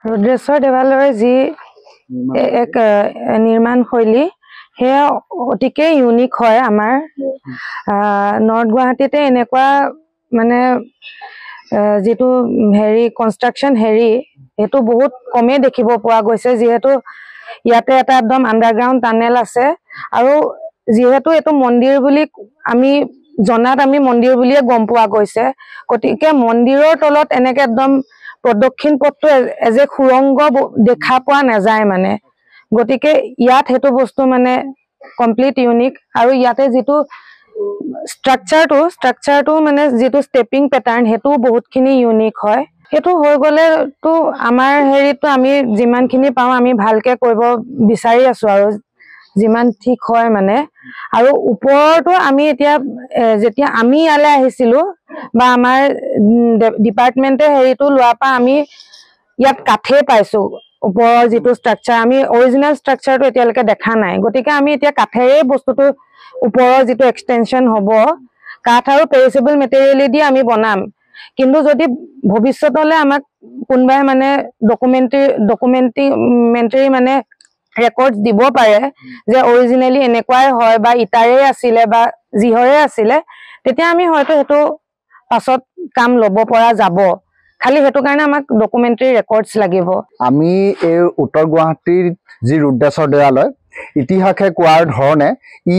रुद्रेश्वर देवालयर जी एक निर्माण शैली সেয়া অতিকে ইউনিক হয় আমাৰ নৰ্থ গুৱাহাটীতে এনেকুৱা মানে যেটো হেৰি কনস্ট্ৰাকশন হেৰি এটো বহুত কমে দেখিব পোৱা গৈছে যেহেতু ইয়াতে এটা একদম আন্ডাৰগ্ৰাউণ্ড টানেল আছে আৰু যেহেতু এটো মন্দিৰ বুলি আমি জনাত আমি মন্দিৰ বুলিয়ে গম পোৱা গৈছে গতিকে মন্দিৰৰ তলত এনেকে একদম প্ৰদক্ষিণ পথটো এজে খুৰংগ দেখা পোৱা নাযায় মানে গতিকে ইয়াত হেতু বস্তু মানে কমপ্লিট ইউনিক আৰু ইয়াতে যেটো স্ট্ৰাকচাৰটো মানে যেটো স্টেপিং প্যাটাৰ্ন হেতু বহুতখিনি ইউনিক হয় হেতু হৈ গলে তো আমাৰ হেৰিটো আমি যিমানখিনি পাও আমি ভালকে কৰিব বিচাৰি আছো আৰু যিমান ঠিক হয় মানে আৰু ওপৰটো আমি এতিয়া যেতিয়া আমি ইয়ালে আহিছিলো বা আমাৰ ডিপাৰ্টমেন্টে হেৰিটো লোৱাপা আমি ইয়াত কাঠে পাইছো ওপৰৰ যেটো স্ট্ৰাকচাৰ আমি অৰিজিনাল স্ট্ৰাকচাৰটো এতিয়ালৈকে দেখা নাই গতিকে আমি এতিয়া কাঠেৰে বস্তুটো ওপৰৰ যেটো এক্সটেনশন হ'ব কাঠ আৰু পেৰিছেবল মেটেৰিয়েল দি আমি বনাম কিন্তু যদি ভৱিষ্যতলে আমাক কোনবাই মানে ডকুমেন্টাৰী মানে ৰেকৰ্ডছ দিব পাৰে যে অৰিজিনালি এনেকুৱাই হয় বা ইটাৰে আছিলে বা জিহৰে আছিলে তেতিয়া আমি হয়তো হেতু পাছত কাম লব পৰা যাব খালি হেতু কাৰণে আমাক ডকুমেন্টাৰী ৰেকৰ্ডছ লাগিব আমি এই উত্তৰ গুৱাহাটীৰ যি ৰুদ্ৰেশ্বৰ দেৱালয় ইতিহাসে কোৱাৰ ধৰণে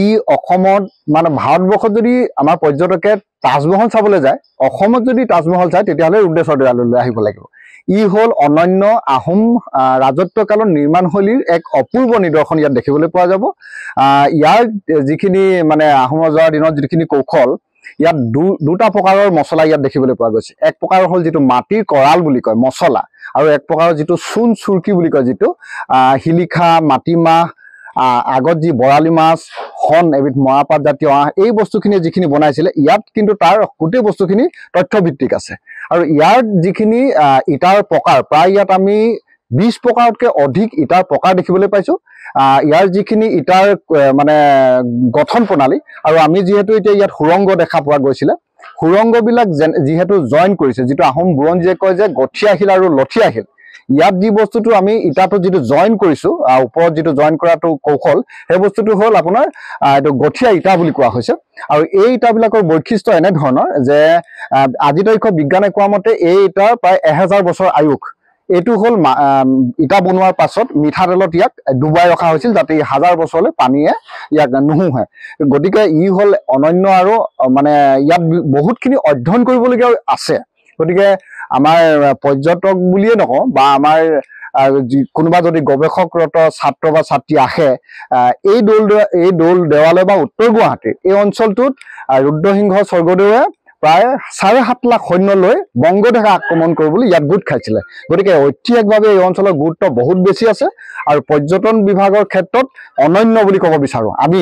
ই অসমত মানে ভাৰতবৰ্ষত যদি আমাৰ পৰ্যটকে তাজমহল চাবলৈ যায় অসমত যদি তাজমহল চায় তেতিয়াহলে ৰুদ্ৰেশ্বৰ দেৱালয়লৈ আহিব লাগিব ই হল অনন্য আহোম ৰাজত্বকালৰ নিৰ্মাণশৈলীৰ এক অপূৰ্ব নিদৰ্শন ইয়াত দেখিবলৈ পোৱা যাব ইয়াৰ যিখিনি মানে আহোম ৰজাৰ দিনত যিখিনি কৌশল ইয়াত দুটা প্ৰকাৰৰ মছলা ইয়াত দেখিবলৈ পোৱা গৈছে এক প্ৰকাৰ হল যেটো মাটিৰ কৰাল বুলি কয় মছলা আৰু এক প্ৰকাৰৰ যেটো চুন চুৰকি বুলি কয় যেটো হিলিখা মাটিমাহ আগত যি বৰালি মাছ হন এবিধ মৰাপাত জাতীয় এই বস্তুখিনি যিখিনি বনাইছিলে ইয়াত কিন্তু তাৰ গোটেই বস্তুখিনি তথ্যভিত্তিক আছে আৰু ইয়াৰ যিখিনি ইটাৰ প্ৰকাৰ প্ৰায় ইয়াত আমি 20 প্ৰকাৰতকৈ অধিক ইটাৰ প্ৰকাৰ দেখিবলৈ পাইছো ইয়াৰ যিখিনি ইটাৰ মানে গঠন প্ৰণালী আৰু আমি যেহেতু এতিয়া ইয়াত সুৰংগ দেখা পোৱা গৈছিলে সুৰংগবিলাক যেহেতু জয়েন কৰিছে যেটো আহোম বুৰঞ্জীয়ে কয় যে গঠিয়াহিল আৰু লঠিয়াহিল ইয়াত যি বস্তুটো আমি ইটাটো যেটো জয়েন কৰিছো ওপৰত যেটো জয়েন কৰাটো কৌশল সেই বস্তুটো হল আপোনাৰ এটো গঠিয়া ইটা বুলি কোৱা হৈছে আৰু এই ইটাবিলাকৰ বৈশিষ্ট্য এনে ধৰণৰ যে আজি তাৰিখত বিজ্ঞানে কোৱা মতে এই ইটাৰ প্ৰায় 1000 বছৰ আয়ুস এটো হল ইটা বনোৱাৰ পাছত মিঠাতেলত ইয়াক ডুবাই ৰখা হৈছিল যাতে 1000 বছৰলৈ পানীয়ে ইয়াক নুহুহে গতিকে ই হল অনন্য আৰু মানে ইয়াত বহুতখিনি অধ্যয়ন কৰিবলগীয়া আছে গতিকে আমাৰ পৰ্যটক বুলিয়ে নকওঁ বা আমাৰ কোনোবা যদি গৱেষকৰত ছাত্ৰ বা ছাত্ৰী আহে এই দৌল দেৱালয় বা উত্তৰ গুৱাহাটীৰ এই অঞ্চলটোত ৰুদ্ৰসিংহ স্বৰ্গদেৱে প্ৰায় 7.5 লাখ সৈন্য লৈ বংগদেশে আক্ৰমণ কৰিবলৈ ইয়াত গোট খাইছিলে গতিকে ঐতিহাসিকভাৱে এই অঞ্চলৰ গুৰুত্ব বহুত বেছি আছে আৰু পৰ্যটন বিভাগৰ ক্ষেত্ৰত অনন্য বুলি ক'ব বিচাৰো আমি